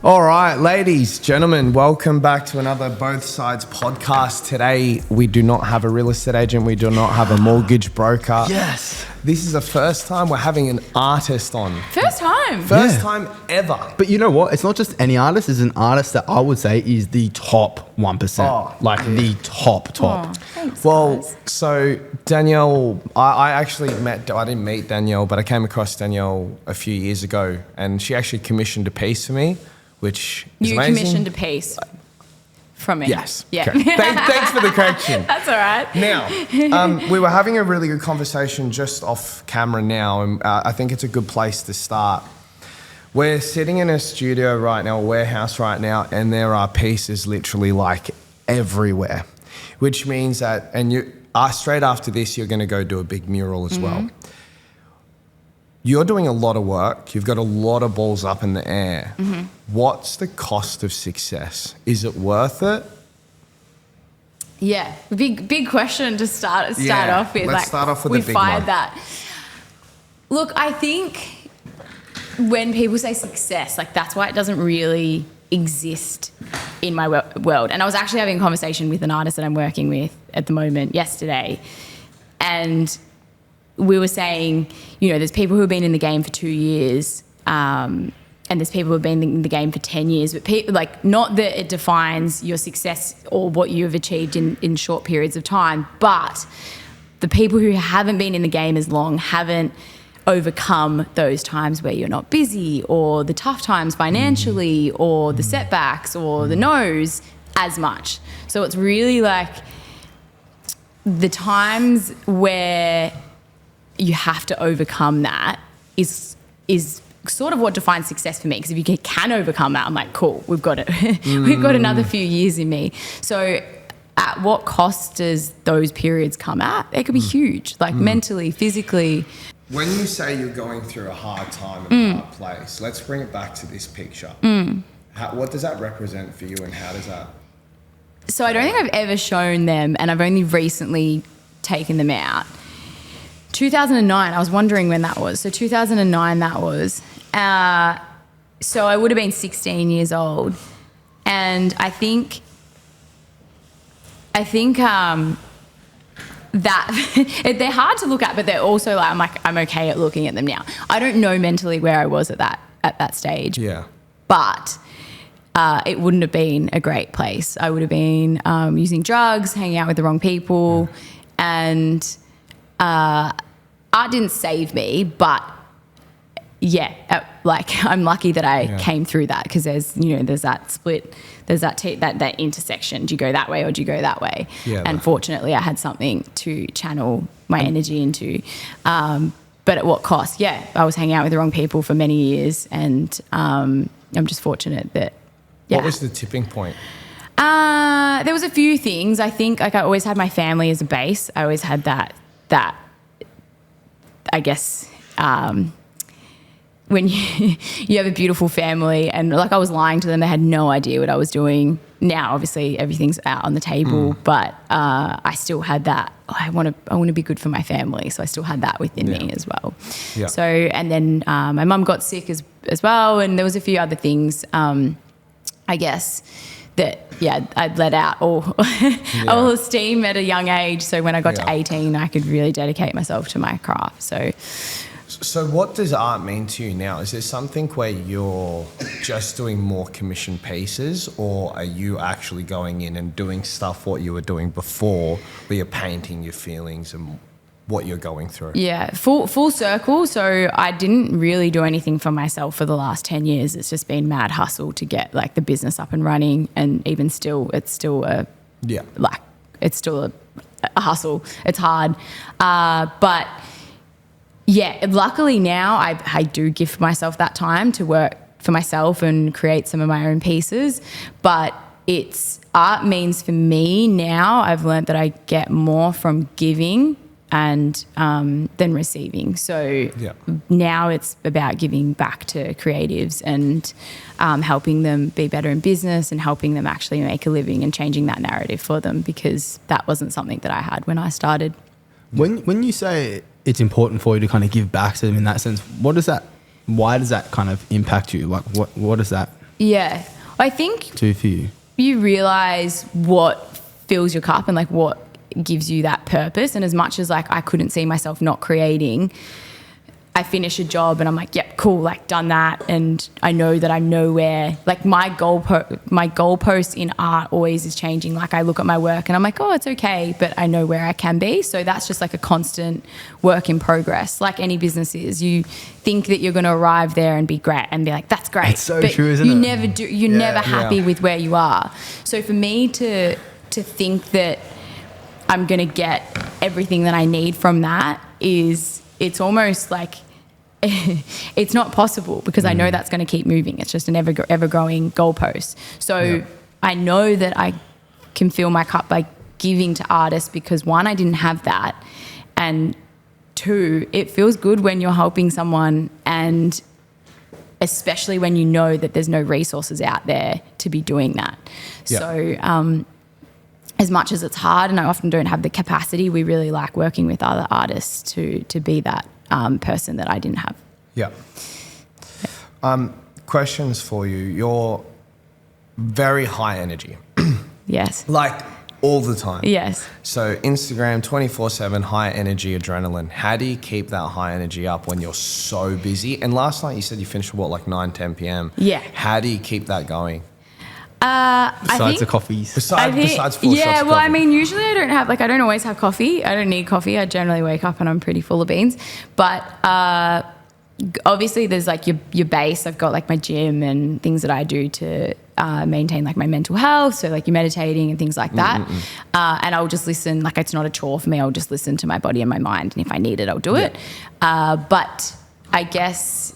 All right, ladies, gentlemen, welcome back to another Both Sides podcast. Today, we do not have a real estate agent. We do not have a mortgage broker. Yes. This is the first time we're having an artist on. First time. First time ever. But you know what? It's not just any artist. It's an artist that I would say is the top 1%. The top. Oh, thanks, Well, guys. so Danielle, I didn't meet Danielle, but I came across Danielle a few years ago, and she actually commissioned a piece for me, which is You amazing. commissioned a piece from me. Yes. Yeah. Okay. Thanks for the correction. That's all right. Now, we were having a really good conversation just off camera now, and I think it's a good place to start. We're sitting in a studio right now, a warehouse right now, and there are pieces literally like everywhere, which means that, and straight after this, you're going to go do a big mural as well. You're doing a lot of work. You've got a lot of balls up in the air. What's the cost of success? Is it worth it? Yeah. Big question to start off with. Let's start off with we the big fired one. that. Look, I think when people say success, like that's why it doesn't really exist in my world. And I was actually having a conversation with an artist that I'm working with at the moment yesterday, and we were saying, you know, there's people who have been in the game for 2 years, and there's people who have been in the game for 10 years, but not that it defines your success or what you have achieved in short periods of time, but the people who haven't been in the game as long haven't overcome those times where you're not busy, or the tough times financially, or the setbacks, or the no's as much. So it's really like the times where you have to overcome that is sort of what defines success for me. Because if you can overcome that, I'm like, cool, we've got it. We've got another few years in me. So at what cost does those periods come at? They could be huge, like mentally, physically. When you say you're going through a hard time and a hard place, let's bring it back to this picture. What does that represent for you, and how does that? So I don't think I've ever shown them, and I've only recently taken them out. 2009, I was wondering when that was. So 2009 that was. So I would have been 16 years old. And I think that they're hard to look at, but they're also like, I'm okay at looking at them now. I don't know mentally where I was at that stage. Yeah. But it wouldn't have been a great place. I would have been using drugs, hanging out with the wrong people, and art didn't save me, but I'm lucky that I came through that, because there's that split, there's that intersection. Do you go that way or do you go that way? Yeah, and fortunately, I had something to channel my energy into. But at what cost? Yeah, I was hanging out with the wrong people for many years, and I'm just fortunate that. Yeah. What was the tipping point? There was a few things. I think I always had my family as a base. I always had that I guess when you have a beautiful family, and like I was lying to them, they had no idea what I was doing. Now obviously everything's out on the table, but I still had that. I want to be good for my family, so I still had that within me as well. Yeah. So, and then my mum got sick as well, and there was a few other things. I guess that I'd let out all the steam at a young age. So when I got to 18, I could really dedicate myself to my craft. So what does art mean to you now? Is there something where you're just doing more commissioned pieces, or are you actually going in and doing stuff what you were doing before, where you're painting your feelings and what you're going through? Yeah, full circle. So I didn't really do anything for myself for the last 10 years. It's just been mad hustle to get like the business up and running, and even still, it's still a hustle. It's hard, but yeah, luckily now I do give myself that time to work for myself and create some of my own pieces. But art means for me now, I've learned that I get more from giving and than receiving. So now it's about giving back to creatives and helping them be better in business and helping them actually make a living and changing that narrative for them, because that wasn't something that I had when I started. When you say it's important for you to kind of give back to them in that sense, why does that kind of impact you? Like what does that Yeah. I think do for you? you realize what fills your cup and like what gives you that purpose. And as much as like I couldn't see myself not creating, I finish a job and I'm like, yep, cool, like done that. And I know that I'm nowhere. Like my goalpost in art always is changing. Like I look at my work and I'm like, oh, it's okay, but I know where I can be. So that's just like a constant work in progress. Like any business is, you think that you're going to arrive there and be great and be like, that's great. It's so but true, isn't you it? never do. You're never happy with where you are. So for me to think that I'm going to get everything that I need from that it's almost like it's not possible because I know that's going to keep moving. It's just an ever-growing goalpost. So I know that I can fill my cup by giving to artists because, one, I didn't have that, and two, it feels good when you're helping someone, and especially when you know that there's no resources out there to be doing that. Yeah. So as much as it's hard and I often don't have the capacity, we really like working with other artists to be that person that I didn't have. Yeah. Questions for you. You're very high energy. Yes. Like all the time. Yes. So Instagram, 24/7, high energy, adrenaline. How do you keep that high energy up when you're so busy? And last night you said you finished like 9, 10 p.m. Yeah. How do you keep that going? Besides the coffees. Besides 4 shots yeah, of well, coffee. I mean, usually I don't always have coffee. I don't need coffee. I generally wake up and I'm pretty full of beans. But obviously there's like your base. I've got like my gym and things that I do to maintain like my mental health. So like you're meditating and things like that. And I'll just listen. Like it's not a chore for me. I'll just listen to my body and my mind. And if I need it, I'll do it. But I guess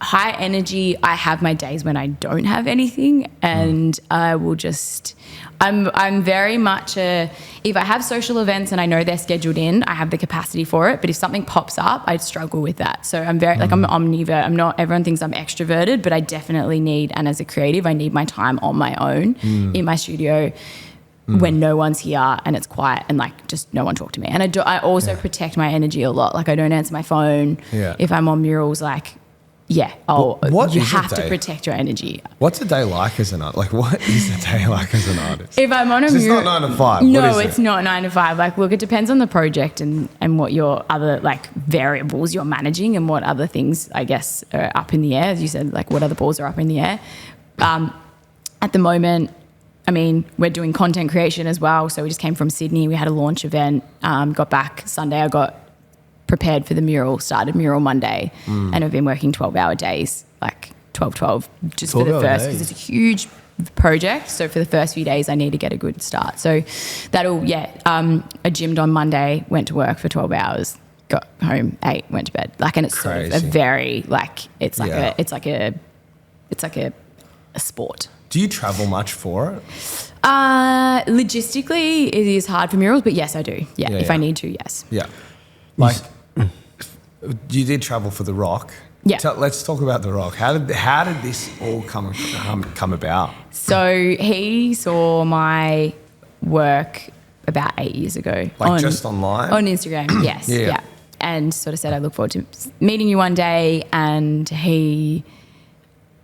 high energy, I have my days when I don't have anything, and I will just I'm very much if I have social events and I know they're scheduled in, I have the capacity for it, but if something pops up, I struggle with that. So I'm very like I'm omnivore. I'm not, everyone thinks I'm extroverted, but I definitely need, and as a creative, I need my time on my own in my studio when no one's here and it's quiet and like just no one talk to me. And I also protect my energy a lot. Like I don't answer my phone if I'm on murals, like you have to protect your energy. What's a day like as an artist? Like, what is a day like as an artist? If I'm on a It's not 9 to 5. No, what is it's not 9 to 5. Like, look, it depends on the project and what your other like variables you're managing and what other things, I guess, are up in the air. As you said, like what other balls are up in the air. At the moment, I mean, we're doing content creation as well. So we just came from Sydney. We had a launch event, got back Sunday. I got prepared for the mural, started Mural Monday, and I've been working 12-hour days, like 12, just for the first, because it's a huge project. So for the first few days, I need to get a good start. So that'll, I gymmed on Monday, went to work for 12 hours, got home, ate, went to bed. Like, and it's sort of a very, like, it's like a sport. Do you travel much for it? Logistically, it is hard for murals, but yes, I do. Yeah, if I need to, yes. Yeah. Like, you did travel for The Rock. Yeah. Let's talk about The Rock. How did this all come about? So he saw my work about 8 years ago. Like just online? On Instagram, yes. Yeah. And sort of said, I look forward to meeting you one day. And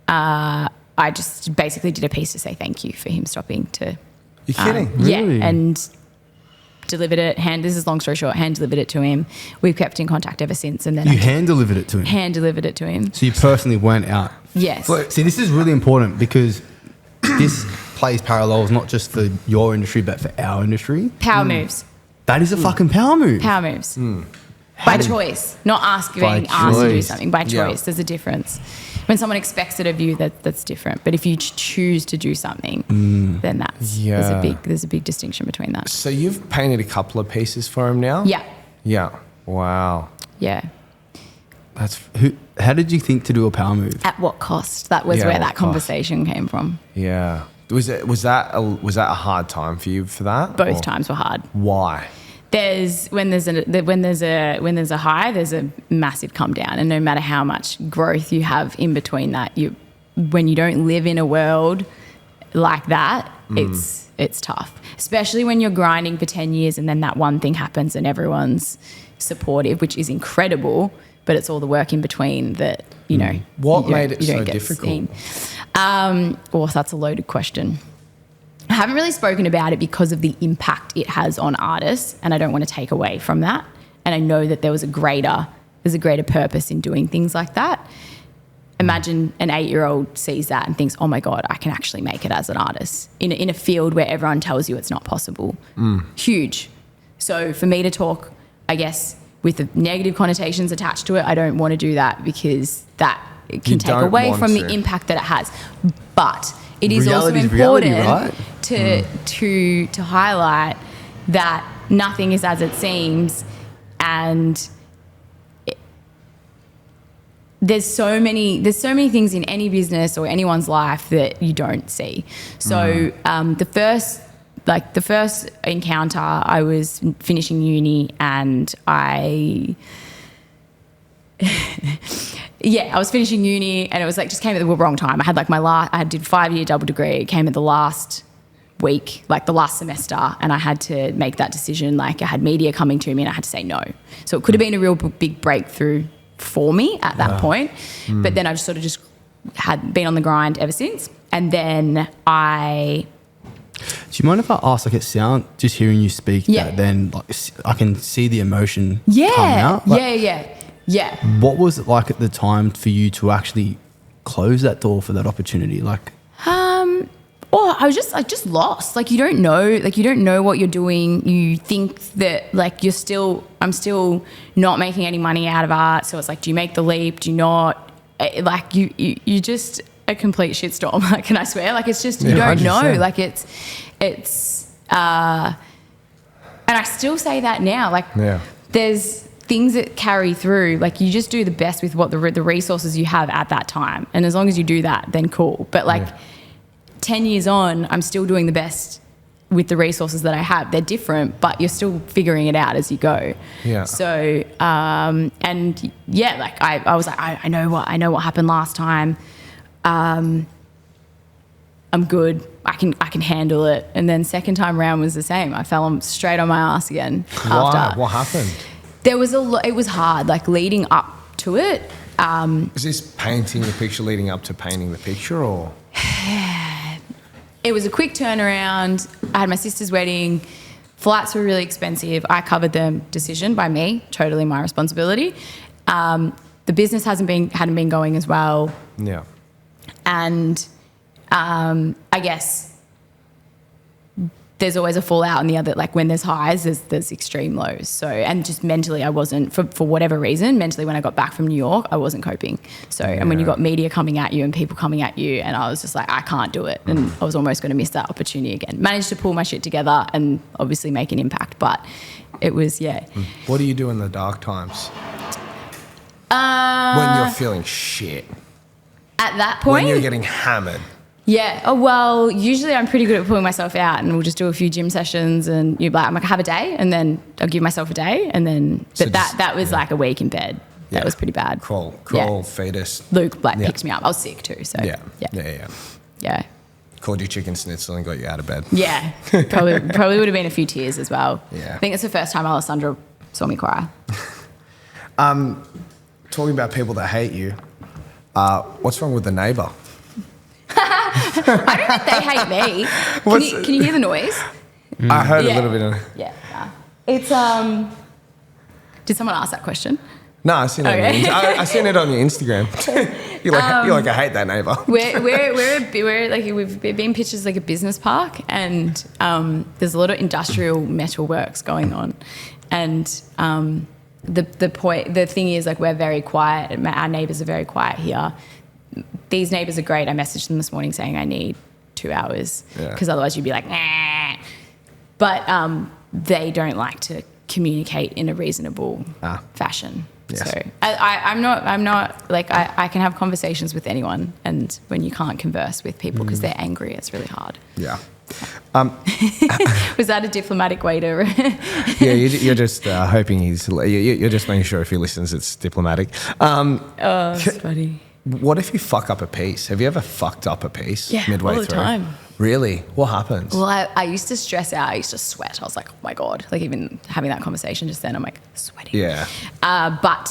I just basically did a piece to say thank you for him stopping to... You're kidding? Really? Yeah, and delivered it, this is long story short, hand delivered it to him. We've kept in contact ever since. And then you hand delivered it to him? Hand delivered it to him. So you personally went out? Yes. See, this is really important because this plays parallels not just for your industry but for our industry. Power moves. That is a fucking power move. Power moves. By choice, not being asked to do something. By choice, there's a difference. When someone expects it of you, that's different. But if you choose to do something, then there's a big distinction between that. So you've painted a couple of pieces for him now? Yeah. Yeah. Wow. Yeah. How did you think to do a power move? At what cost? That was where that conversation came from. Yeah. Was that a hard time for you for that? Both times were hard. Why? When there's a high, there's a massive come down, and no matter how much growth you have in between that, when you don't live in a world like that, it's tough. Especially when you're grinding for 10 years and then that one thing happens and everyone's supportive, which is incredible, but it's all the work in between that you know. What you made don't- it you don't so get difficult? seen. Well, that's a loaded question. I haven't really spoken about it because of the impact it has on artists, and I don't want to take away from that. And I know that there's a greater purpose in doing things like that. Imagine an 8-year-old sees that and thinks, oh my God, I can actually make it as an artist in a field where everyone tells you it's not possible. Huge. So for me to talk, I guess, with the negative connotations attached to it, I don't want to do that because that can take away from the impact that it has. But it is also important right? to highlight that nothing is as it seems, and there's so many things in any business or anyone's life that you don't see. So the first encounter, I was finishing uni and I was finishing uni and it was like just came at the wrong time. I had like I did 5-year double degree. It came at the last week, like the last semester, and I had to make that decision. Like I had media coming to me and I had to say no. So it could have been a real big breakthrough for me at that point. But then I've sort of just had been on the grind ever since. And then Do you mind if I ask, like, it sounds, just hearing you speak, that then like I can see the emotion come out. Like, yeah. What was it like at the time for you to actually close that door for that opportunity? Like, Well, I was just lost. Like you don't know what you're doing. You think that like I'm still not making any money out of art. So it's like, do you make the leap? Do you not? Like you just a complete shitstorm. Like, can I swear? Like it's just, you don't 100%. Know. Like it's and I still say that now. Like there's things that carry through. Like you just do the best with what the resources you have at that time. And as long as you do that, then cool. But like, 10 years on, I'm still doing the best with the resources that I have. They're different, but you're still figuring it out as you go. Yeah. So, like I was like, I know what happened last time. I'm good. I can handle it. And then second time round was the same. I fell straight on my ass again. Why? What happened? It was hard, like leading up to it. Is this painting the picture leading up to painting the picture, or? It was a quick turnaround. I had my sister's wedding. Flights were really expensive. I covered them. Decision by me. Totally my responsibility. The business hadn't been going as well. Yeah. And I guess there's always a fallout on the other. Like when there's highs, there's extreme lows. So, and just mentally, I wasn't, for whatever reason, mentally when I got back from New York, I wasn't coping. So, and when you got media coming at you and people coming at you, and I was just like, I can't do it. And I was almost going to miss that opportunity again. Managed to pull my shit together and obviously make an impact, but it was, What do you do in the dark times? When you're feeling shit. At that point? When you're getting hammered. Yeah. Oh, well, usually I'm pretty good at pulling myself out, and we'll just do a few gym sessions and I'm like, I have a day, and then I'll give myself a day, and then, but that was like a week in bed. That was pretty bad. Crawl, fetus. Luke picked me up. I was sick too. So yeah. Called you chicken schnitzel and got you out of bed. Yeah. Probably would have been a few tears as well. Yeah. I think it's the first time Alessandra saw me cry. Talking about people that hate you, what's wrong with the neighbour? I don't think they hate me. Can you hear the noise? I heard a little bit of it. Yeah. It's did someone ask that question? No, I seen it. I seen it on your Instagram. you're like I hate that neighbour. We've been pitched as like a business park, and there's a lot of industrial metal works going on, and the thing is, like, we're very quiet. Our neighbours are very quiet here. These neighbours are great. I messaged them this morning saying I need 2 hours because otherwise you'd be like, nah. But they don't like to communicate in a reasonable fashion. Yes. So I'm not like, I can have conversations with anyone, and when you can't converse with people because they're angry, it's really hard. Yeah. Was that a diplomatic way to? Yeah, you're just hoping you're just making sure if he listens, it's diplomatic. It's funny. what if you fuck up a piece? Have you ever fucked up a piece midway all the through? time. Really? What happens? Well, I used to stress out. I used to sweat. I was like, oh my God. Like even having that conversation just then, I'm like sweating. Yeah. But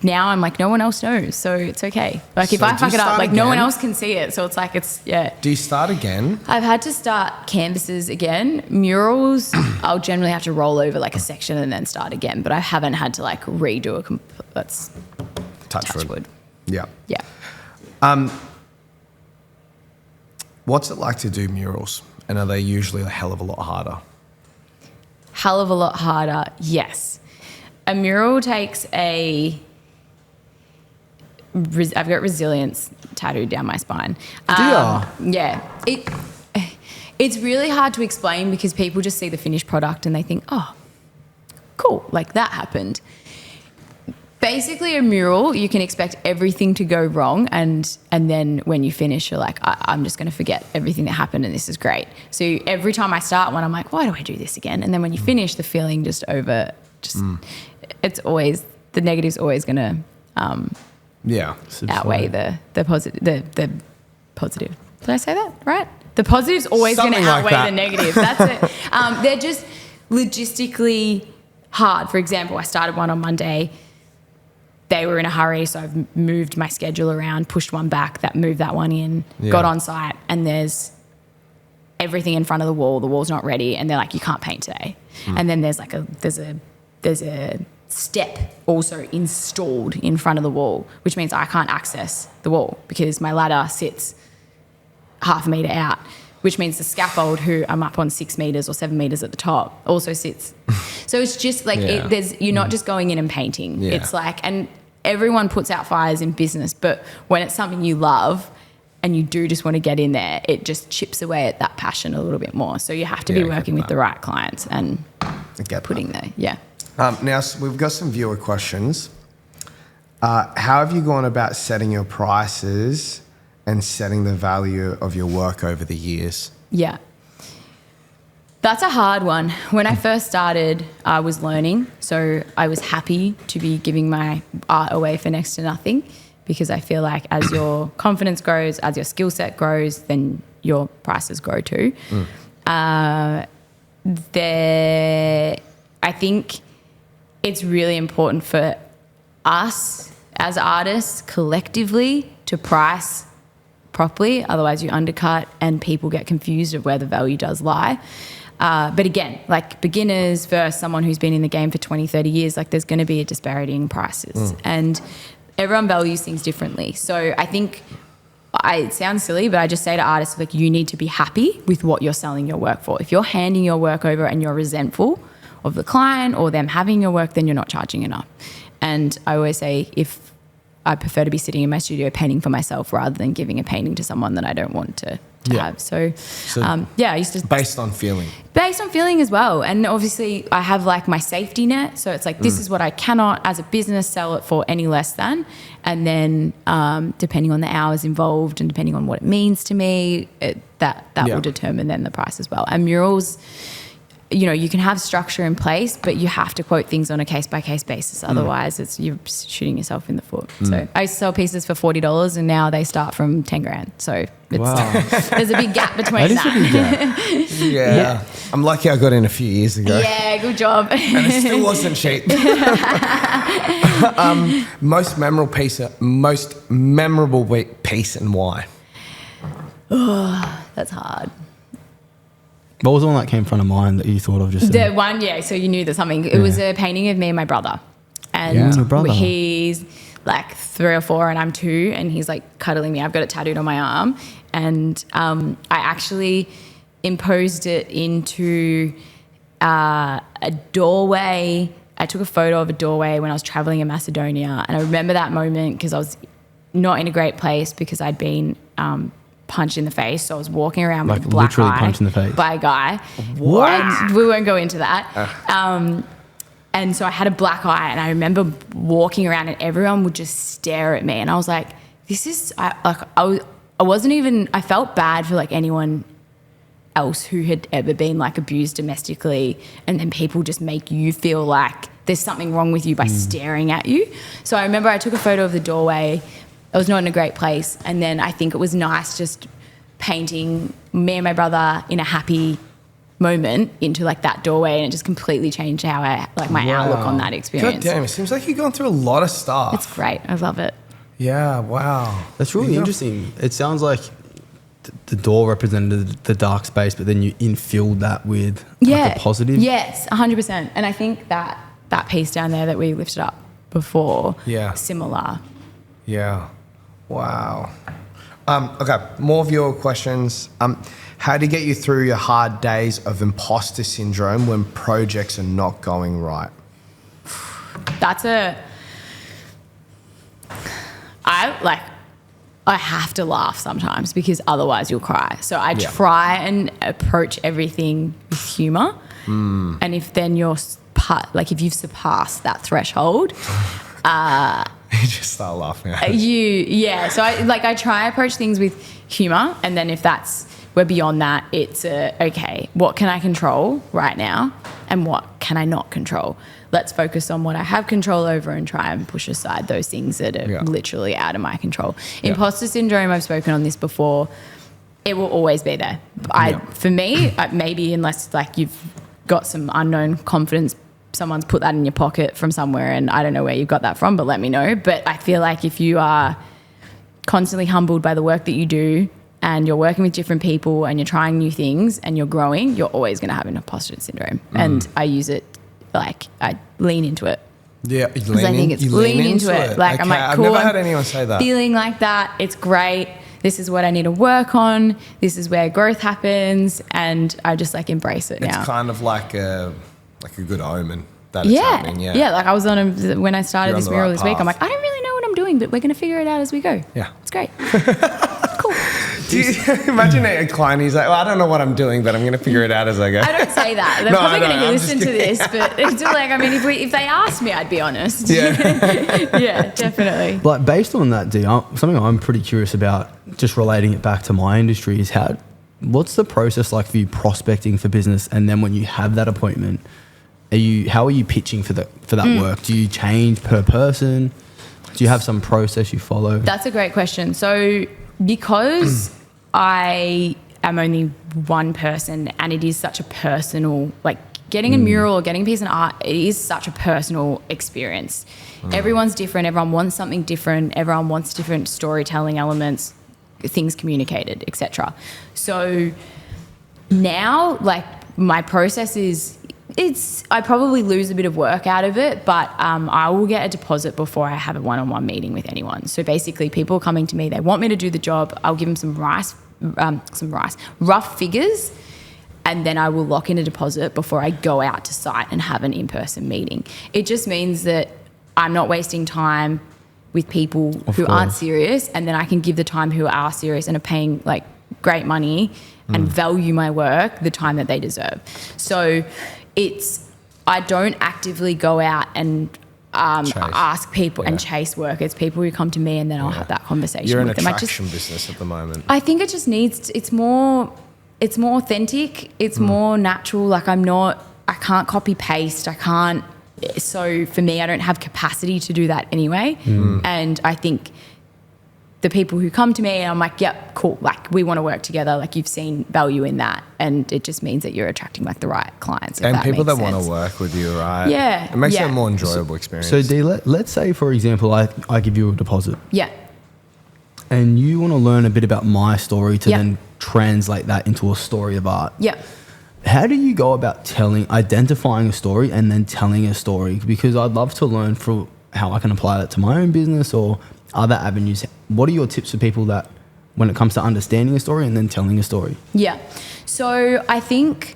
now I'm like, no one else knows. So it's okay. Like if I fuck it up, like no one else can see it. So it's like, Do you start again? I've had to start canvases again. Murals, I'll generally have to roll over like a section and then start again. But I haven't had to like redo that's touch wood. Yeah. Yeah. What's it like to do murals? And are they usually a hell of a lot harder? Hell of a lot harder, yes. A mural takes I've got resilience tattooed down my spine. Yeah. It's really hard to explain because people just see the finished product and they think, oh, cool, like that happened. Basically, a mural, you can expect everything to go wrong, and then when you finish, you're like, I'm just going to forget everything that happened, and this is great. So every time I start one, I'm like, why do I do this again? And then when you finish, the feeling it's always, the negative's always going to outweigh the positive. The positive. Did I say that right? The positive's always going to outweigh the negative. That's it. They're just logistically hard. For example, I started one on Monday. They were in a hurry, so I've moved my schedule around, pushed one back, moved that one in, got on site, and there's everything in front of the wall. The wall's not ready, and they're like, "You can't paint today." And then there's a step also installed in front of the wall, which means I can't access the wall because my ladder sits half a metre out, which means the scaffold, who I'm up on 6 metres or 7 metres at the top, also sits. So it's just like, you're not just going in and painting. Yeah. It's like, and everyone puts out fires in business, but when it's something you love and you do just want to get in there, it just chips away at that passion a little bit more. So you have to be working with the right clients and putting there. Yeah. Now, we've got some viewer questions. How have you gone about setting your prices and setting the value of your work over the years? Yeah. That's a hard one. When I first started, I was learning. So I was happy to be giving my art away for next to nothing because I feel like as your confidence grows, as your skill set grows, then your prices grow too. I think it's really important for us as artists collectively to price properly, otherwise you undercut and people get confused of where the value does lie. But again, like beginners versus someone who's been in the game for 20, 30 years, like there's going to be a disparity in prices and everyone values things differently. So I think it sounds silly, but I just say to artists, like, you need to be happy with what you're selling your work for. If you're handing your work over and you're resentful of the client or them having your work, then you're not charging enough. And I always say, if I prefer to be sitting in my studio painting for myself rather than giving a painting to someone that I don't want to have. So I used to... Based on feeling. Based on feeling as well. And obviously I have like my safety net. So it's like, this is what I cannot as a business sell it for any less than. And then depending on the hours involved and depending on what it means to me, that will determine then the price as well. And murals, you know, you can have structure in place, but you have to quote things on a case-by-case basis. Otherwise, you're shooting yourself in the foot. So I used to sell pieces for $40 and now they start from 10 grand. So there's a big gap between that. Is a big gap. Yeah. I'm lucky I got in a few years ago. Yeah, good job. And it still wasn't cheap. Most memorable piece and why? Oh, that's hard. What was the one that came front of mind that you thought of just The one, so you knew there's something. It was a painting of me and my brother. And your brother. He's like 3 or 4 and I'm 2 and he's like cuddling me. I've got it tattooed on my arm. And I actually imposed it into a doorway. I took a photo of a doorway when I was traveling in Macedonia. And I remember that moment because I was not in a great place because I'd been... punched in the face. So I was walking around with a black literally eye punched in the face by a guy. What? And we won't go into that. And so I had a black eye and I remember walking around and everyone would just stare at me. And I was like, I felt bad for like anyone else who had ever been like abused domestically. And then people just make you feel like there's something wrong with you by staring at you. So I remember I took a photo of the doorway I was not in a great place. And then I think it was nice just painting me and my brother in a happy moment into like that doorway, and it just completely changed how I like my outlook on that experience. God damn, it seems like you've gone through a lot of stuff. It's great. I love it. Yeah, wow. That's really interesting. It sounds like the door represented the dark space, but then you infilled that with like a positive. Yes, 100%. And I think that piece down there that we lifted up before, similar. Yeah. Wow. Okay, more of your questions. How do you get you through your hard days of imposter syndrome when projects are not going right? I have to laugh sometimes because otherwise you'll cry. So I try and approach everything with humour. And if then if you've surpassed that threshold, you just start laughing at it. So I try and approach things with humour, and then if we're beyond that, it's okay, what can I control right now and what can I not control? Let's focus on what I have control over and try and push aside those things that are literally out of my control. Imposter syndrome, I've spoken on this before, it will always be there. For me, maybe unless like you've got some unknown confidence, someone's put that in your pocket from somewhere and I don't know where you've got that from, but let me know. But I feel like if you are constantly humbled by the work that you do and you're working with different people and you're trying new things and you're growing, you're always going to have an imposter syndrome. And I use it, like I lean into it. Yeah, I think it's lean into it. Like, okay, I'm like, cool, I've never heard anyone say that. Feeling like that, it's great. This is what I need to work on. This is where growth happens, and I just like embrace it now. It's kind of like a good omen that it's happening. Yeah, like I was when I started this mural this week. I'm like, I don't really know what I'm doing, but we're going to figure it out as we go. Yeah, it's great. Cool. Do you imagine a client? He's like, well, I don't know what I'm doing, but I'm going to figure it out as I go. I don't say that. They're probably going to listen to this, but it's like, I mean, if they asked me, I'd be honest. Yeah, yeah, definitely. Like based on that, something I'm pretty curious about, just relating it back to my industry, is what's the process like for you prospecting for business, and then when you have that appointment, how are you pitching for that work? Do you change per person? Do you have some process you follow? That's a great question. So because I am only one person and it is such a personal, like getting a mural or getting a piece of art, it is such a personal experience. Everyone's different. Everyone wants something different. Everyone wants different storytelling elements, things communicated, etc. So now, like, my process is, I probably lose a bit of work out of it, but I will get a deposit before I have a one-on-one meeting with anyone. So basically, people coming to me, they want me to do the job. I'll give them some rough figures, and then I will lock in a deposit before I go out to site and have an in-person meeting. It just means that I'm not wasting time with people who aren't serious, and then I can give the time who are serious and are paying like great money and value my work the time that they deserve. So I don't actively go out and ask people and chase work. It's people who come to me, and then I'll have that conversation You're with them. You're an attraction business at the moment. I think it just needs, it's more authentic. It's more natural. Like I can't copy paste. So for me, I don't have capacity to do that anyway. And I think the people who come to me, I'm like, yep, cool. Like, we want to work together. Like, you've seen value in that. And it just means that you're attracting like the right clients. And people that want to work with you, right? Yeah. It makes it a more enjoyable experience. So Dee, let's say, for example, I give you a deposit. Yeah. And you want to learn a bit about my story to then translate that into a story of art. Yeah. How do you go about identifying a story and then telling a story? Because I'd love to learn for how I can apply that to my own business or other avenues. What are your tips for people that, when it comes to understanding a story and then telling a story? Yeah. So I think,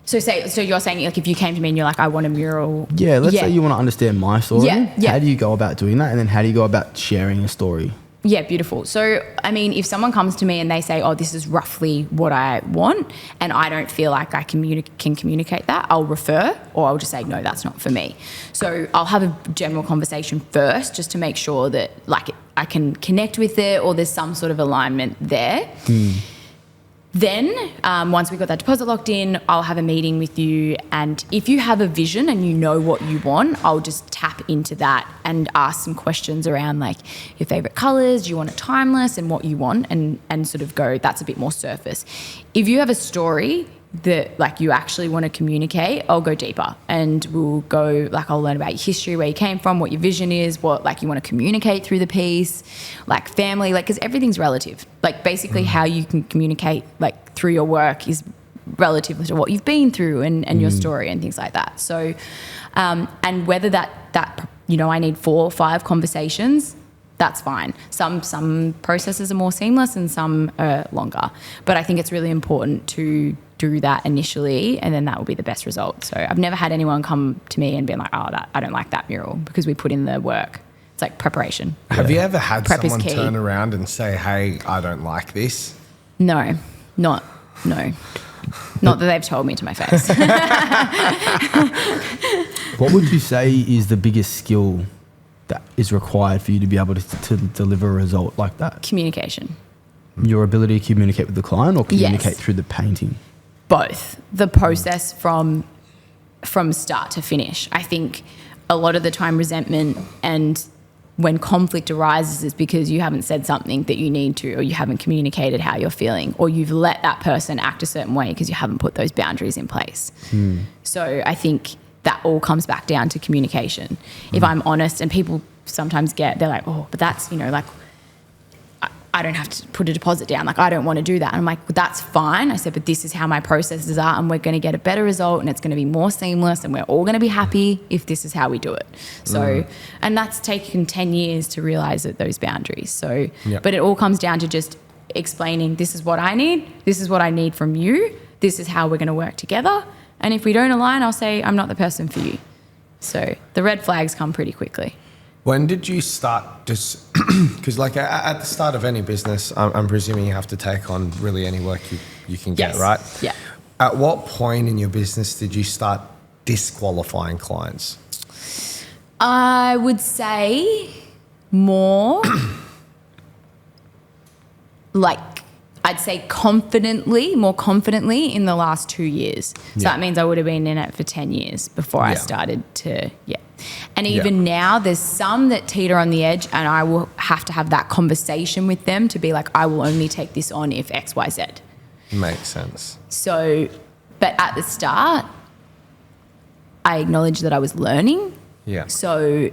so you're saying, like, if you came to me and you're like, I want a mural. Yeah, let's say you want to understand my story. Yeah. How do you go about doing that? And then how do you go about sharing a story? Yeah, beautiful. So, I mean, if someone comes to me and they say, oh, this is roughly what I want, and I don't feel like I can communicate that, I'll refer, or I'll just say, no, that's not for me. So I'll have a general conversation first just to make sure that, like, I can connect with it or there's some sort of alignment there. Then, once we got that deposit locked in, I'll have a meeting with you. And if you have a vision and you know what you want, I'll just tap into that and ask some questions around like your favourite colours, do you want it timeless, and what you want, and sort of go, that's a bit more surface. If you have a story that like you actually want to communicate, I'll go deeper and we'll go like, I'll learn about your history, where you came from, what your vision is, what like you want to communicate through the piece, like family, like, because everything's relative. Like basically how you can communicate like through your work is relative to what you've been through and your story and things like that. So and whether that you know, I need 4 or 5 conversations, that's fine. Some processes are more seamless and some are longer, but I think it's really important to do that initially, and then that will be the best result. So I've never had anyone come to me and be like, oh, I don't like that mural, because we put in the work. It's like preparation. Have you ever had Prep is someone key. turn around and say, hey, I don't like this? No. Not that they've told me to my face. What would you say is the biggest skill that is required for you to be able to deliver a result like that? Communication. Your ability to communicate with the client, or communicate Yes. through the painting? Both. The process from start to finish. I think a lot of the time resentment and when conflict arises is because you haven't said something that you need to, or you haven't communicated how you're feeling, or you've let that person act a certain way because you haven't put those boundaries in place. So I think that all comes back down to communication. If I'm honest, and people sometimes they're like, oh, but that's, you know, like, I don't have to put a deposit down. Like, I don't want to do that. And I'm like, well, that's fine. I said, but this is how my processes are, and we're going to get a better result, and it's going to be more seamless, and we're all going to be happy if this is how we do it. So, and that's taken 10 years to realize that those boundaries. So, but it all comes down to just explaining, this is what I need. This is what I need from you. This is how we're going to work together. And if we don't align, I'll say, I'm not the person for you. So the red flags come pretty quickly. When did you start just, because like at the start of any business, I'm presuming you have to take on really any work you can get, Yes. right? Yeah. At what point in your business did you start disqualifying clients? I would say more like, I'd say more confidently in the last 2 years. So that means I would have been in it for 10 years before I started to, And even now, there's some that teeter on the edge, and I will have to have that conversation with them to be like, I will only take this on if X, Y, Z. Makes sense. So, but at the start, I acknowledged that I was learning. Yeah. So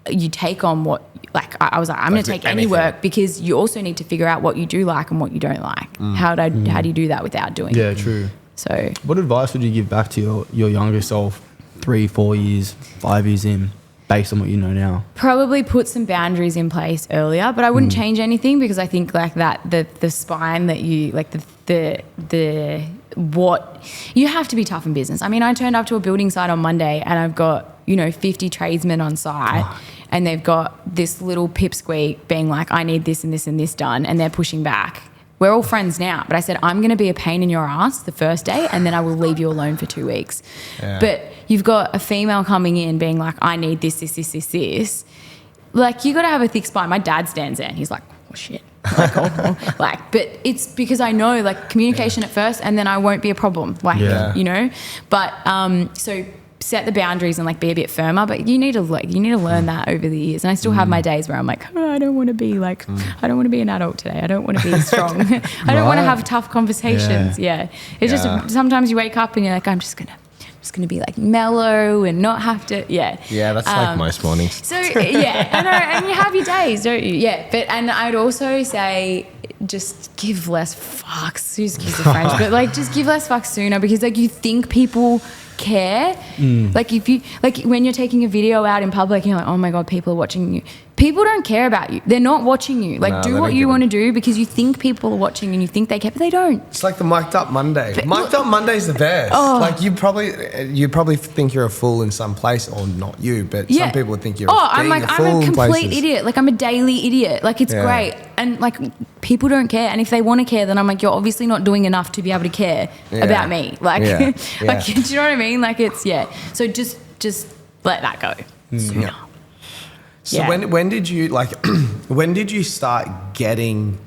you take on what, like, I was like, I'm going to take any anything. work, because you also need to figure out what you do like and what you don't like. How do you do that without doing it? Yeah, true. So What advice would you give back to your younger self 3, 4 years, 5 years in, based on what you know now? probably put some boundaries in place earlier, but I wouldn't change anything, because I think like that, the spine that you, like the what, you have to be tough in business. I mean, I turned up to a building site on Monday and I've got, 50 tradesmen on site, and they've got this little pipsqueak being like, I need this and this and this done, and they're pushing back. We're all friends now, but I said, I'm going to be a pain in your ass the first day, and then I will leave you alone for 2 weeks. Yeah. But you've got a female coming in being like, I need this. Like, you got to have a thick spine. My dad stands there and he's like, oh shit. But it's because I know, like, communication at first, and then I won't be a problem. But so set the boundaries and like be a bit firmer, but you need to learn that over the years. And I still have my days where I'm like, I don't want to be like, I don't want to be an adult today. I don't want to be strong. I don't want to have tough conversations. It's just sometimes you wake up and you're like, I'm just gonna be like mellow and not have to. That's like most mornings. So and you have your days, don't you? And I'd also say, just give less fucks. Excuse the French, but like, just give less fucks sooner, because like, you think people care. Like, if you, like, when you're taking a video out in public and you're like, oh my God, people are watching you. People don't care about you. They're not watching you. Like, do what you want to do, because you think people are watching and you think they care, but they don't. It's like the mic'd up Monday. Mic'd up Monday's the best. Like, you probably think you're a fool in some place, or not you, but some people would think you're I'm a fool a in complete places. idiot. Like, I'm a daily idiot. Like, it's great. And like, people don't care. And if they want to care, then I'm like, you're obviously not doing enough to be able to care about me. Like, like, do you know what I mean? Like, it's, So just let that go sooner. So when did you when did you start getting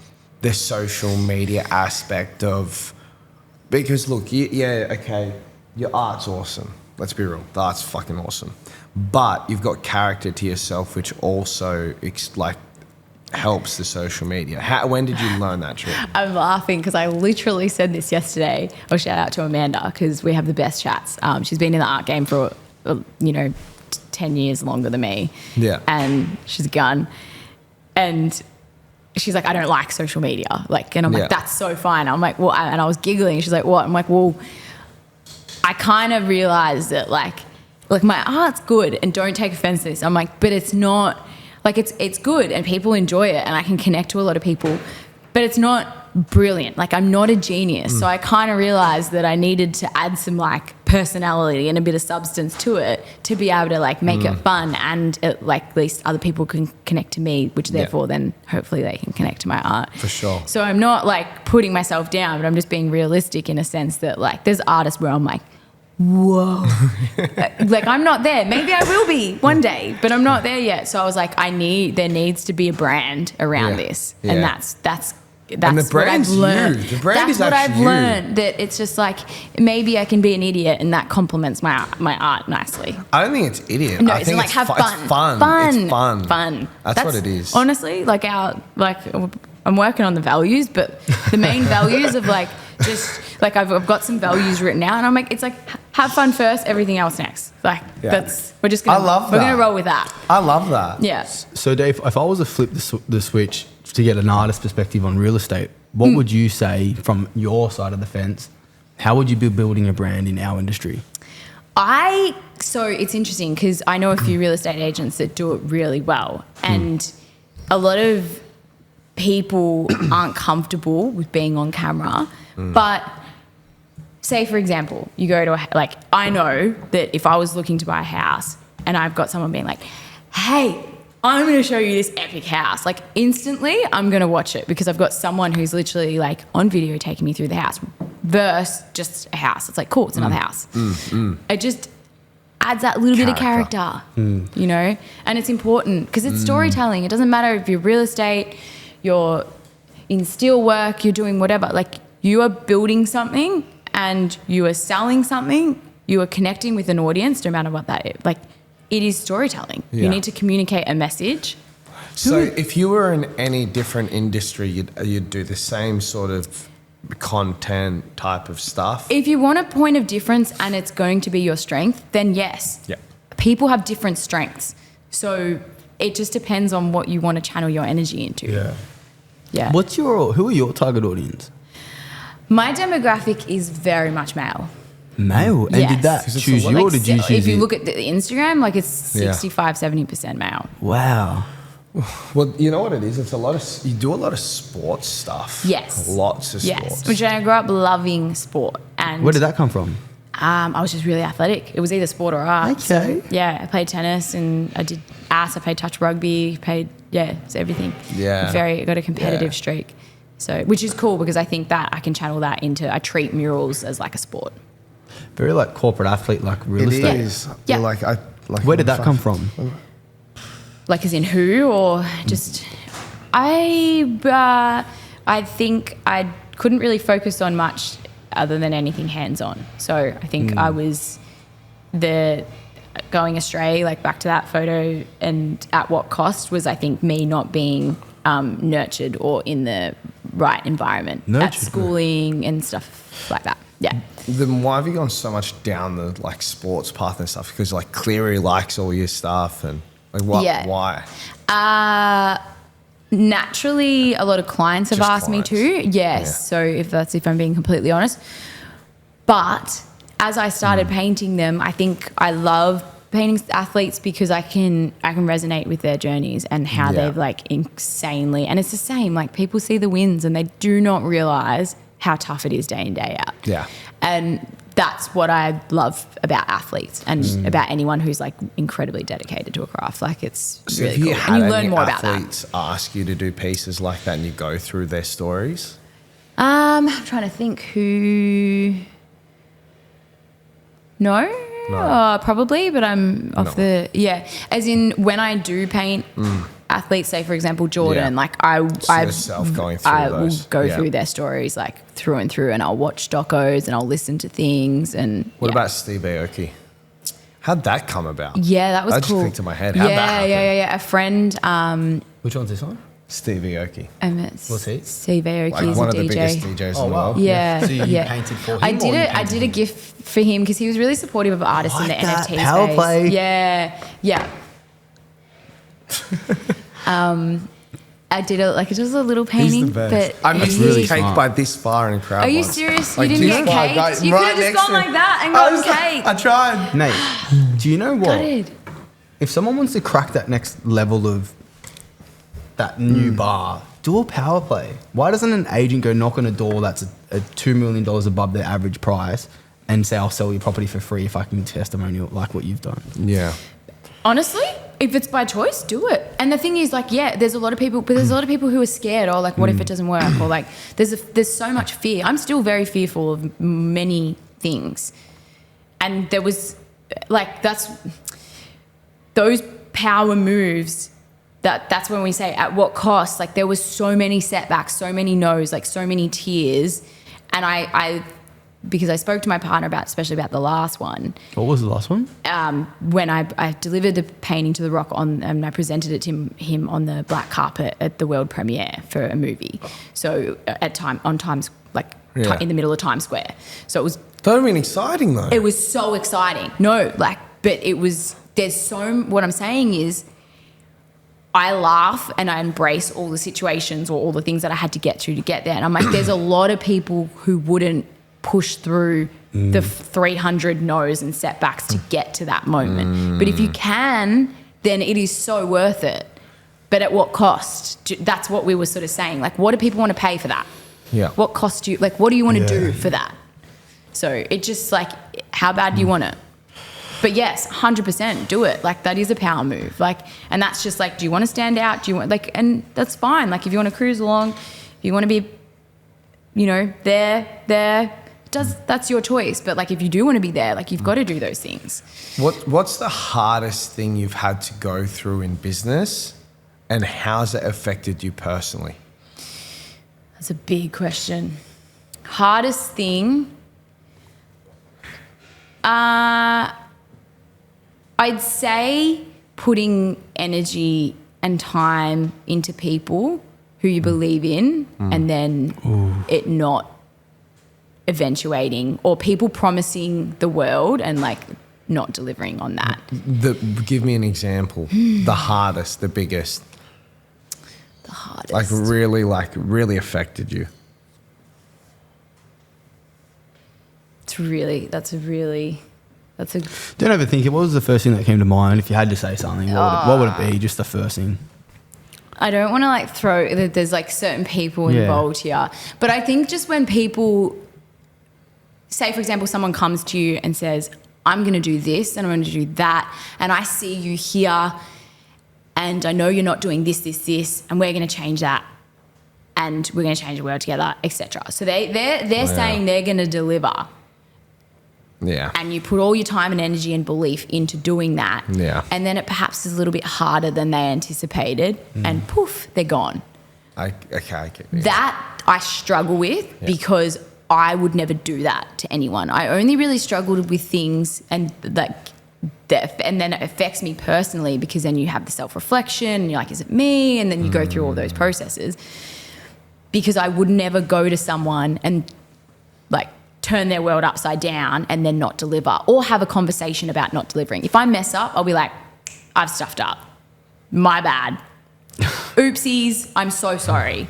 the social media aspect of, because look, okay, your art's awesome. Let's be real, the art's fucking awesome. But you've got character to yourself, which also helps the social media. When did you learn that trick? I'm laughing because I literally said this yesterday. I'll shout out to Amanda because we have the best chats. She's been in the art game for, 10 years longer than me. Yeah. And she's a gun. And she's like, I don't like social media. And I'm like, that's so fine. I'm like, well, and I was giggling. She's like, what? I'm like, well, I kind of realized that like my art's good, and don't take offense to this. I'm like, but it's not, it's good and people enjoy it and I can connect to a lot of people, but it's not brilliant. I'm not a genius. So I kind of realized that I needed to add some personality and a bit of substance to it to be able to make it fun, and at least other people can connect to me, which therefore then hopefully they can connect to my art. For sure. So I'm not putting myself down, but I'm just being realistic in a sense that there's artists where I'm like, whoa, I'm not there. Maybe I will be one day, but I'm not there yet. So I was like, there needs to be a brand around this, and that's and the brand's what I've learned. The brand is what actually I've learned, that it's just maybe I can be an idiot, and that complements my art nicely. I don't think it's idiot. No, I think it's have fun. It's fun. It's fun. That's what it is. Honestly, I'm working on the values, but the main values of just I've got some values written out, and I'm like, it's have fun first, everything else next. We're just gonna, I love we're that. gonna roll with that. I love that. Yeah. So Dave, if I was to flip the switch to get an artist perspective on real estate, what would you say from your side of the fence? How would you be building a brand in our industry? So it's interesting because I know a few real estate agents that do it really well, and a lot of people aren't comfortable with being on camera. But say, for example, you go to I know that if I was looking to buy a house and I've got someone being like, hey, I'm going to show you this epic house, instantly I'm going to watch it because I've got someone who's literally on video taking me through the house versus just a house. It's cool, it's another house. It just adds that little bit of character, and it's important because it's storytelling. It doesn't matter if you're real estate, you're in steel work, you're doing whatever, you are building something and you are selling something, you are connecting with an audience, no matter what that is. It is storytelling. Yeah. You need to communicate a message. So if you were in any different industry, you'd do the same sort of content type of stuff? If you want a point of difference and it's going to be your strength, then yes. Yeah. People have different strengths. So it just depends on what you want to channel your energy into. Yeah. Yeah. Who are your target audience? My demographic is very much male. Male? And Yes. did that 'Cause it's choose a you, lot- or did you choose If you it? look at the Instagram, it's 65, 70% male. Wow. Well, you know what it is? It's you do a lot of sports stuff. Yes. Lots of sports. Yes. Which I grew up loving sport. And Where did that come from? I was just really athletic. It was either sport or art. Okay. So, yeah, I played tennis and I did I played touch rugby, it's everything. Yeah. Got a competitive streak. So, which is cool because I think that I can channel that into, I treat murals as a sport. Very corporate athlete, real It estate. is. Yeah. Where did that come from? As in who, or just, I think I couldn't really focus on much other than anything hands-on. So I think I was going astray, back to that photo, and at what cost was, I think, me not being nurtured or in the right environment at schooling and stuff like that. Yeah. Then why have you gone so much down the sports path and stuff? Because Cleary likes all your stuff, and what? Yeah. Why? Naturally, a lot of clients have Just asked clients. me to. Yes. Yeah. So if I'm being completely honest, but as I started painting them, I think I love painting athletes because I can resonate with their journeys and how they've insanely, and it's the same. People see the wins and they do not realize how tough it is day in, day out. Yeah. And that's what I love about athletes and about anyone who's incredibly dedicated to a craft. It's So really have you cool. had And you any learn more about that. athletes ask you to do pieces like that, and you go through their stories? I'm trying to think who. No. Probably, but I'm off No. as in when I do paint athletes, say for example Jordan, Yeah. like going through I will those. go Yeah. through their stories like through and through, and I'll watch docos and I'll listen to things. And What about Steve Aoki? How'd that come about? Yeah, that was that cool. just clicked in my head. How'd that happen? Yeah. A friend, Which one's this one? Steve Aoki. What's he? Steve Aoki Like is one a of the biggest DJ. DJs Oh, in the wow. world. Yeah, So you yeah. painted for him I or did you it. I painted did a him? gift for him because he was really supportive of artists in the Like that, NFT power space. play. Yeah. I did just a little painting, but I missed really his cake smart. by this far in a crowd. are you once. serious? Like You didn't this get far, cake? guys, You right could have just next gone to like me. that and I gotten was like- cake. I tried. Nate, do you know what? Gutted. If someone wants to crack that next level of that new bar, do a power play. Why doesn't an agent go knock on a door that's a $2 million above their average price and say, I'll sell your property for free if I can testimonial like what you've done? Yeah. Honestly, if it's by choice, do it. And the thing is, like, yeah, there's a lot of people, but there's a lot of people who are scared, or like, what if it doesn't work, or like, there's so much fear. I'm still very fearful of many things, and there was, like, those power moves. That's when we say at what cost. Like, there was so many setbacks, so many no's, like so many tears, and I because I spoke to my partner especially about the last one. What was the last one? When I delivered the painting to The Rock and I presented it to him on the black carpet at the world premiere for a movie. So in the middle of Times Square. So it was. That would have been exciting though. It was so exciting. No, like, but it was. What I'm saying is, I laugh and I embrace all the situations or all the things that I had to get through to get there. And I'm like, there's a lot of people who wouldn't push through the 300 no's and setbacks to get to that moment. But if you can, then it is so worth it. But at what cost? That's what we were sort of saying. Like, what do people want to pay for that? Yeah. What cost do you, like, what do you want to do for that? So it just, like, how bad do you want it? But yes, 100% do it. Like, that is a power move. Like, and that's just like, do you want to stand out? Do you want, like, and that's fine. Like, if you want to cruise along, if you want to be, there, that's your choice. But like, if you do want to be there, like, you've got to do those things. What's the hardest thing you've had to go through in business, and how's it affected you personally? That's a big question. Hardest thing, I'd say putting energy and time into people who you believe in, and then it not eventuating, or people promising the world and like not delivering on that. Give me an example. The hardest, the biggest, The hardest. really affected you. That's a Don't overthink it. What was the first thing that came to mind? If you had to say something, what would it be? Just the first thing. I don't want to like throw that there's like certain people involved here, but I think just when people say, for example, someone comes to you and says, I'm going to do this and I'm going to do that, and I see you here and I know you're not doing this, and we're going to change that and we're going to change the world together, etc. So they're saying they're going to deliver. Yeah. And you put all your time and energy and belief into doing that. Yeah. And then it perhaps is a little bit harder than they anticipated, and poof, they're gone. I get you. That I struggle with because I would never do that to anyone. I only really struggled with things and then it affects me personally, because then you have the self-reflection and you're like, is it me? And then you go through all those processes, because I would never go to someone and like turn their world upside down and then not deliver, or have a conversation about not delivering. If I mess up, I'll be like, I've stuffed up. My bad. Oopsies, I'm so sorry.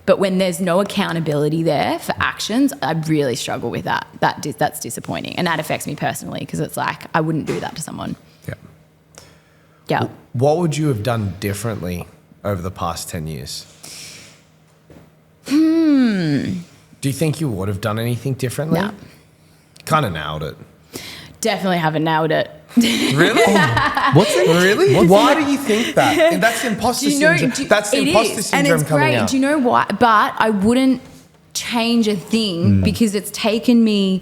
But when there's no accountability there for actions, I really struggle with that. That's disappointing. And that affects me personally, because it's like, I wouldn't do that to someone. Yeah. Yeah. What would you have done differently over the past 10 years? Do you think you would have done anything differently? No. Kind of nailed it. Definitely haven't nailed it. Really? Really? Why do you think that? That's imposter syndrome. That's imposter syndrome and it's coming great. out. Do you know what? But I wouldn't change a thing, because it's taken me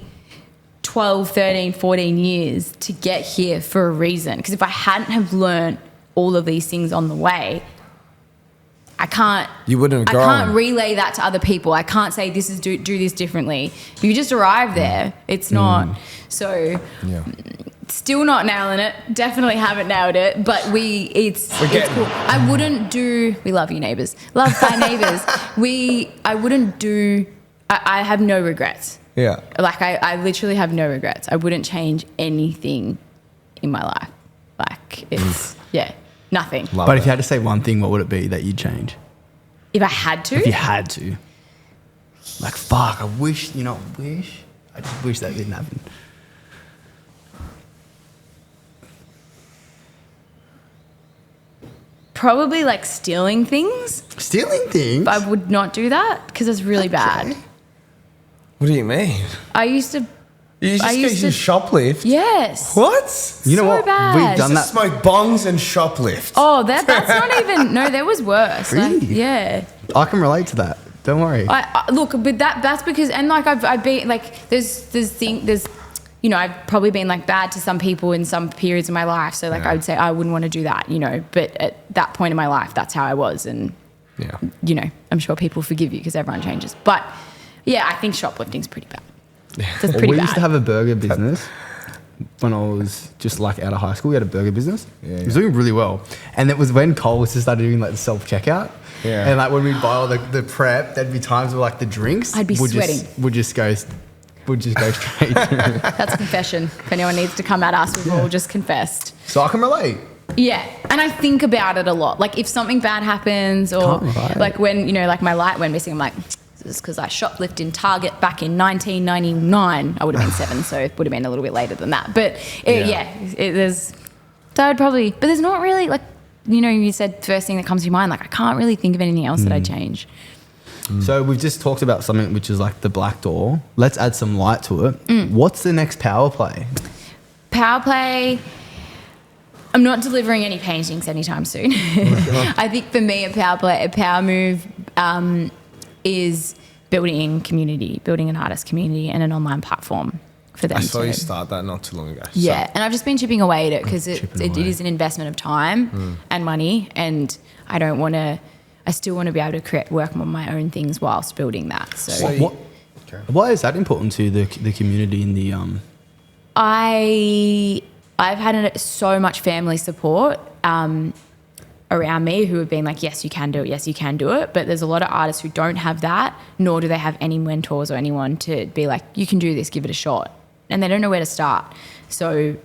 12, 13, 14 years to get here for a reason. Because if I hadn't have learned all of these things on the way, I can't. You wouldn't have I grown. can't relay that to other people. I can't say this is do this differently. You just arrive there. It's not. So Yeah. still not nailing it. Definitely haven't nailed it. But it's cool. I wouldn't do. We love you, neighbours. Love our neighbours. I wouldn't do. I have no regrets. Yeah. Like I literally have no regrets. I wouldn't change anything in my life. Like it's nothing. Love But it. if you had to say one thing, what would it be that you'd change? If I had to, If you had to. Like, fuck, I just wish that didn't happen. probably like stealing things. Stealing things? I would not do that because it's really bad. What do you mean? I used to. You I used just to- shoplift? Yes. What? You know So what? bad. We've done Just that. smoke bongs and shoplift. Oh, that's not even. No, there was worse. Like, Really? yeah. I can relate to that. Don't worry. I look, but that's because, and like I've been like there's you know, I've probably been like bad to some people in some periods of my life. So like I would say I wouldn't want to do that, you know. But at that point in my life, that's how I was, and Yeah. you know, I'm sure people forgive you because everyone changes. But yeah, I think shoplifting's pretty bad. It's pretty we bad. used to have a burger business when I was just like out of high school. We had a burger business. It was doing really well. And it was when Coles just started doing like the self-checkout. Yeah. And like when we'd buy all the prep, there'd be times where like the drinks I'd be sweating. Would just go straight through. That's a confession. If anyone needs to come at us, we've all just confessed. So I can relate. Yeah, and I think about it a lot. Like if something bad happens, or Can't relate. like when, you know, like my light went missing, I'm like, this is because I shoplifted in Target back in 1999. I would have been 7, so it would have been a little bit later than that. But there's, so I'd probably, but there's not really like, you know, you said first thing that comes to your mind. Like I can't really think of anything else that I'd change. So we've just talked about something which is like the black door. Let's add some light to it. What's the next power play? Power play. I'm not delivering any paintings anytime soon. I think for me, a power move is building community, building an artist community and an online platform for them. I saw to, you start that not too long ago. Yeah, So, and I've just been chipping away at it because it away. is an investment of time and money, and I don't want to. I still want to be able to work on my own things whilst building that. So, Why is that important to the community in the I've had so much family support around me who have been like, yes, you can do it. Yes, you can do it. But there's a lot of artists who don't have that, nor do they have any mentors or anyone to be like, you can do this, give it a shot. And they don't know where to start. So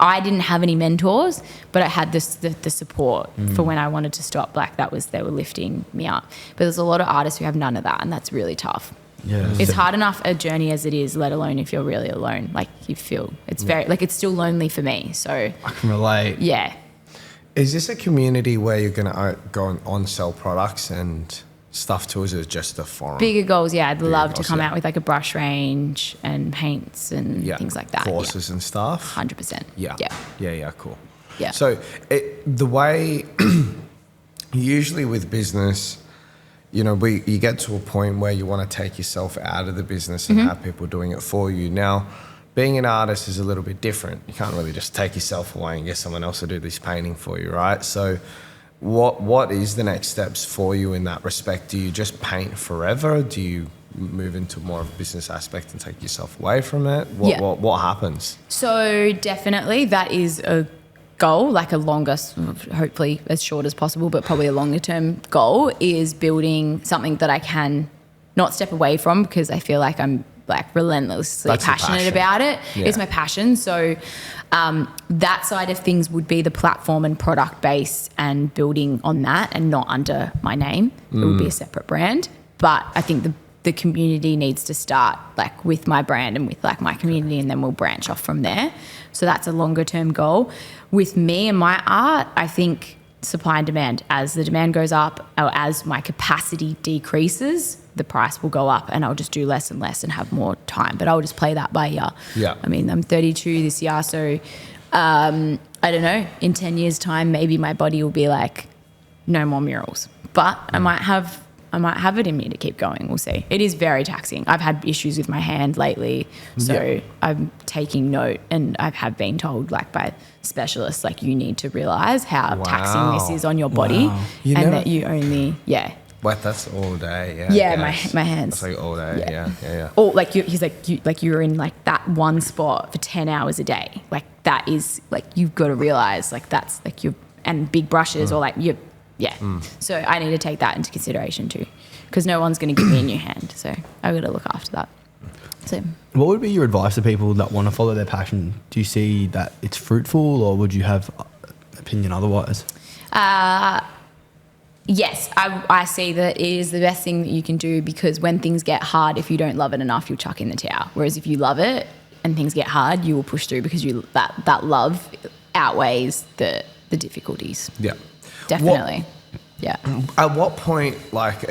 I didn't have any mentors, but I had the support for when I wanted to stop. Like they were lifting me up. But there's a lot of artists who have none of that, and that's really tough. Yeah. It's hard enough a journey as it is, let alone if you're really alone. Like you feel it's very like it's still lonely for me. So I can relate. yeah. is this a community where you're going to go and on-sell products and stuff to, or is it just a forum? Bigger goals, yeah. I'd love to goals, come yeah. out with like a brush range and paints and things like that. Courses and stuff? 100%. Yeah. Yeah. Yeah, cool. Yeah. So the way, usually with business, you know, you get to a point where you want to take yourself out of the business and have people doing it for you. Now, being an artist is a little bit different. You can't really just take yourself away and get someone else to do this painting for you, right? So what is the next steps for you in that respect? Do you just paint forever? Do you move into more of a business aspect and take yourself away from it? What happens? So definitely that is a goal, like a longer, hopefully as short as possible, but probably a longer term goal is building something that I can not step away from because I feel like I'm like relentlessly That's your passionate passion. about it. Yeah. It's my passion. So that side of things would be the platform and product base and building on that and not under my name. It would be a separate brand. But I think the community needs to start like with my brand and with like my community, and then we'll branch off from there. So that's a longer term goal. With me and my art, I think supply and demand. As the demand goes up or as my capacity decreases, the price will go up and I'll just do less and less and have more time. But I'll just play that by ear. Yeah. I mean, I'm 32 this year, so I don't know. In 10 years' time, maybe my body will be like, no more murals. But I might have I might have it in me to keep going. We'll see. It is very taxing. I've had issues with my hand lately, so I'm taking note, and I have been told like by specialists, like you need to realize how taxing this is on your body, and that you only Wait, that's all day. Yeah, my hands. That's like all day. Yeah. Or like he's like you're in like that one spot for 10 hours a day. Like that is like you've got to realize like that's like you and big brushes or like you. Yeah. So I need to take that into consideration too, because no one's going to give me a new hand. So I've got to look after that. So what would be your advice to people that want to follow their passion? Do you see that it's fruitful, or would you have opinion otherwise? Yes, I see that it is the best thing that you can do, because when things get hard, if you don't love it enough, you'll chuck in the towel. Whereas if you love it and things get hard, you will push through, because that love outweighs the difficulties. Yeah. Definitely. At what point, like,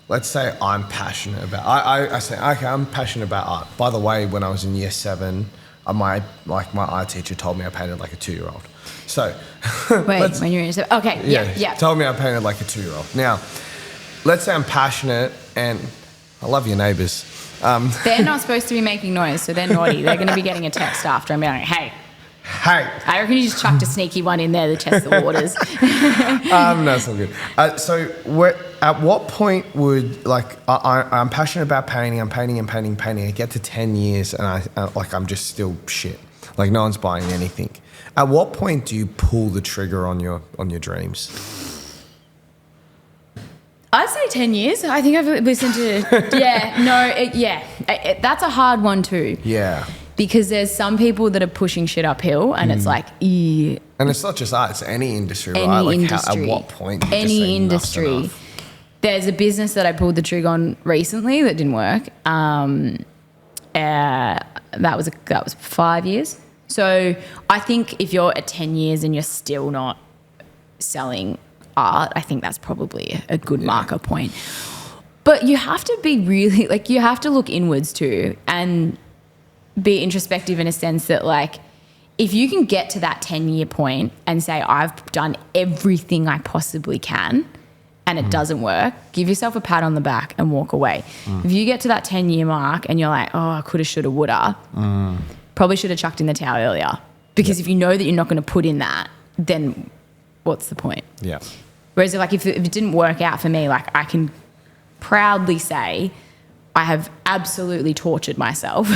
let's say I'm passionate about, I say, okay, I'm passionate about art. By the way, when I was in year 7, my art teacher told me I painted like a 2-year-old. So, wait, when you're in, okay, yeah. Told me I painted like a 2-year-old. Now, let's say I'm passionate, and I love your neighbours. They're not supposed to be making noise, so they're naughty. They're going to be getting a text after and be like, hey. I reckon you just chucked a sneaky one in there to test the waters. No, it's all good. So at what point would, like, I'm passionate about painting, I'm painting. I get to 10 years and I'm just still shit. Like, no one's buying anything. At what point do you pull the trigger on your dreams? I'd say 10 years. I think I've listened to, that's a hard one too. Yeah. Because there's some people that are pushing shit uphill, and it's like, and it's not just art, it's any industry, right? Like, at what point do you just say enough's enough? There's a business that I pulled the trigger on recently that didn't work. That was 5 years. So I think if you're at 10 years and you're still not selling art, I think that's probably a good marker point. But you have to be really, like, you have to look inwards too, and be introspective in a sense that, like, if you can get to that 10-year point and say, I've done everything I possibly can and it doesn't work, give yourself a pat on the back and walk away. If you get to that 10-year mark and you're like, oh, I coulda, shoulda, woulda, probably should have chucked in the towel earlier. Because if you know that you're not going to put in that, then what's the point? Yeah. Whereas if it didn't work out for me, like, I can proudly say I have absolutely tortured myself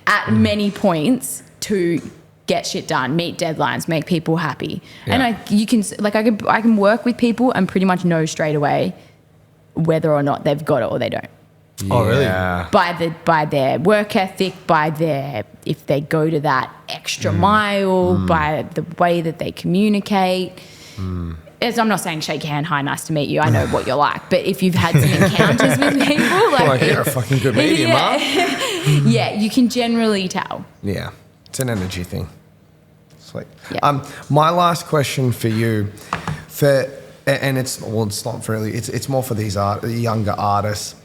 at many points to get shit done, meet deadlines, make people happy. And I can work with people and pretty much know straight away whether or not they've got it or they don't. Oh, really? By their work ethic, if they go to that extra mile, by the way that they communicate. I'm not saying shake your hand, hi, nice to meet you, I know what you're like. But if you've had some encounters with people, like, you're a fucking good medium, yeah, you can generally tell. Yeah, it's an energy thing. Sweet. Yeah. My last question for you, and it's not really, it's more for these younger artists.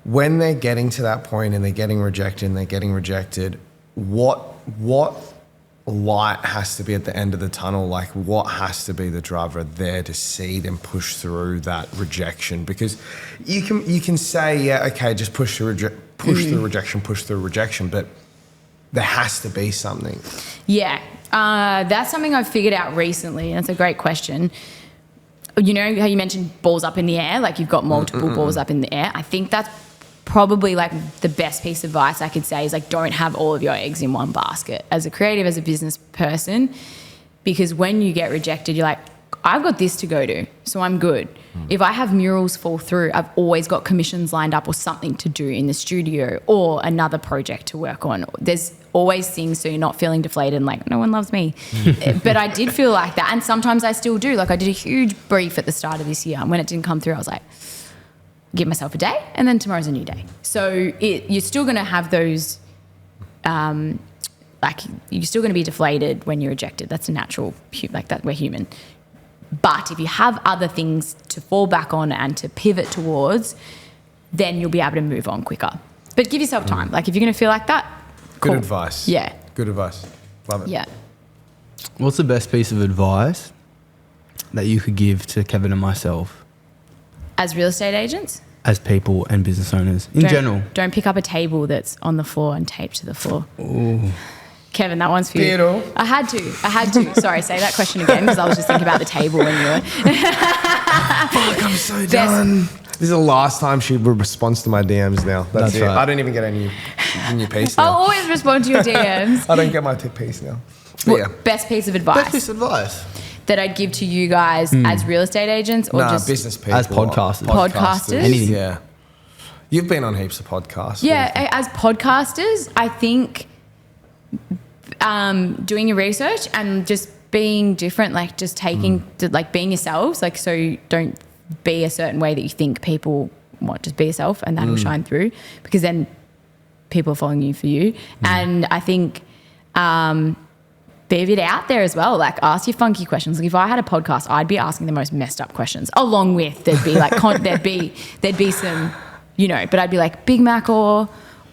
When they're getting to that point and they're getting rejected, what light has to be at the end of the tunnel? Like, what has to be the driver there to seed and push through that rejection? Because you can say, yeah, okay, just push through rejection, but there has to be something. Yeah, that's something I've figured out recently, and it's a great question. You know how you mentioned balls up in the air, like you've got multiple balls up in the air? I think that's probably like the best piece of advice I could say is, like, don't have all of your eggs in one basket as a creative, as a business person, because when you get rejected, you're like, I've got this to go to, so I'm good. If I have murals fall through, I've always got commissions lined up or something to do in the studio or another project to work on. There's always things, so you're not feeling deflated and like, no one loves me. But I did feel like that, and sometimes I still do. Like, I did a huge brief at the start of this year, and when it didn't come through, I was like, give myself a day, and then tomorrow's a new day. So you're still going to have those, like, you're still going to be deflated when you're rejected. That's a natural, like, that we're human. But if you have other things to fall back on and to pivot towards, then you'll be able to move on quicker. But give yourself time. Like, if you're going to feel like that, cool. Good advice. Yeah. Good advice. Love it. Yeah. What's the best piece of advice that you could give to Kevin and myself As real estate agents? as people and business owners in general? Don't pick up a table that's on the floor and taped to the floor. Ooh. Kevin, that one's for you. Theodore. I had to. Sorry, say that question again because I was just thinking about the table when you were. Fuck, I'm so done. This is the last time she responds to my DMs now. That's it. right. I don't even get any new piece I'll now. always respond to your DMs. I don't get my piece now. But yeah. Best piece of advice Best piece of advice. that I'd give to you guys as real estate agents or just business people. As podcasters. Podcasters? Anything. Yeah. You've been on heaps of podcasts. Yeah, as podcasters, I think doing your research and just being different, like just taking, like being yourselves, like so you don't be a certain way that you think people want. Just be yourself and that'll shine through because then people are following you for you. And I think be a bit out there as well, like ask your funky questions. Like if I had a podcast, I'd be asking the most messed up questions along with there'd be like, there'd be some, you know, but I'd be like Big Mac or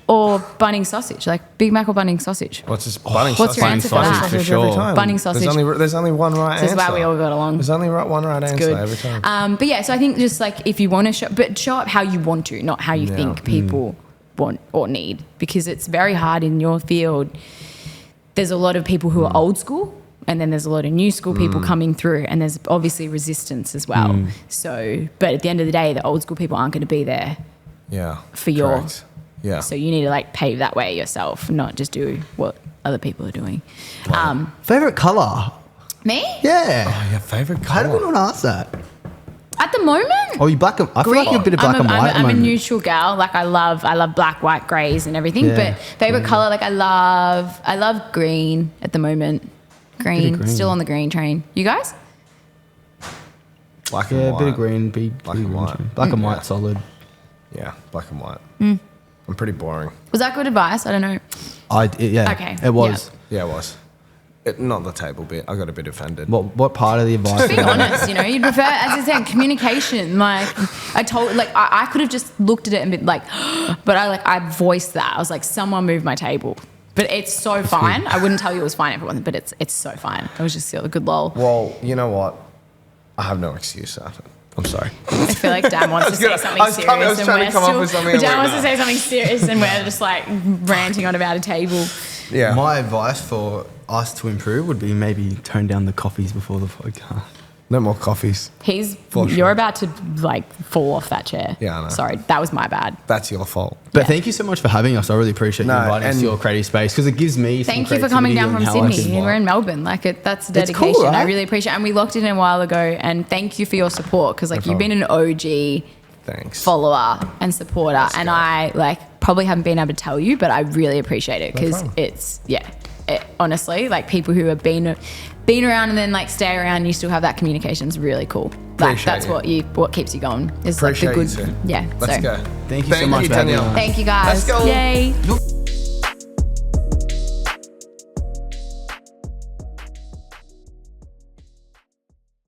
Bunnings sausage, like Big Mac or Bunnings sausage. What's this? Bunnings What's your answer for that? For sure. Bunnings Bunnings sausage. There's only one right answer. This is why we all got along. There's only one right answer Good. every time. But yeah, so I think just like if you want to show up how you want to, not how you think people want or need, because it's very hard in your field. There's a lot of people who are old school and then there's a lot of new school people coming through and there's obviously resistance as well. So, but at the end of the day, the old school people aren't going to be there Yeah. for your, Correct. Yeah. so you need to like pave that way yourself, not just do what other people are doing. Favorite color? Me? Yeah. Oh, your favourite How colour? did we not ask that? At the moment? Oh, you black and I feel like you're a bit of black and white. at the I'm a moment. neutral gal. Like I love black, white, greys and everything. Yeah. But favorite color, like I love green at the moment. Green, still on the green train. You guys? Black and Yeah, white. a bit of green, big Black and white. Black and white, solid. Yeah, black and white. I'm pretty boring. Was that good advice? I don't know. Yeah. Okay, It was. Yeah, it was. Not the table bit. I got a bit offended. What part of the advice? Be honest, you know, you'd prefer, as I said, communication. Like I could have just looked at it and been like, but I voiced that. I was like, someone moved my table. But it's so fine. I wouldn't tell you it was fine if it wasn't, but it's so fine. It was just a good lol. Well, you know what? I have no excuse after. I'm sorry. I feel like Dan wants to say something I was serious and trying we're to come up with something. Dan wants to say something serious and we're just like ranting on about a table. Yeah. My advice for us to improve would be maybe tone down the coffees before the podcast. No more coffees. You're sure. about to like fall off that chair. Yeah, I know. Sorry, that was my bad. That's your fault. But Yeah. thank you so much for having us. I really appreciate you No, inviting us and- to your creative space because it gives me some Thank you for coming down from creativity and how I Sydney. can- We're in Melbourne. Like that's It's dedication. cool, right? I really appreciate it. And we locked it in a while ago. And thank you for your support because like you've been an OG Thanks. follower and supporter. And I like probably haven't been able to tell you, but I really appreciate it because problem. it's honestly like people who have been around and then like stay around and you still have that communication is really cool. Like Appreciate that's you. what keeps you going is like the Appreciate good you too. Yeah. Let's so go. Thank you so much for having Danielle. us. thank you guys. Let's go. Yay.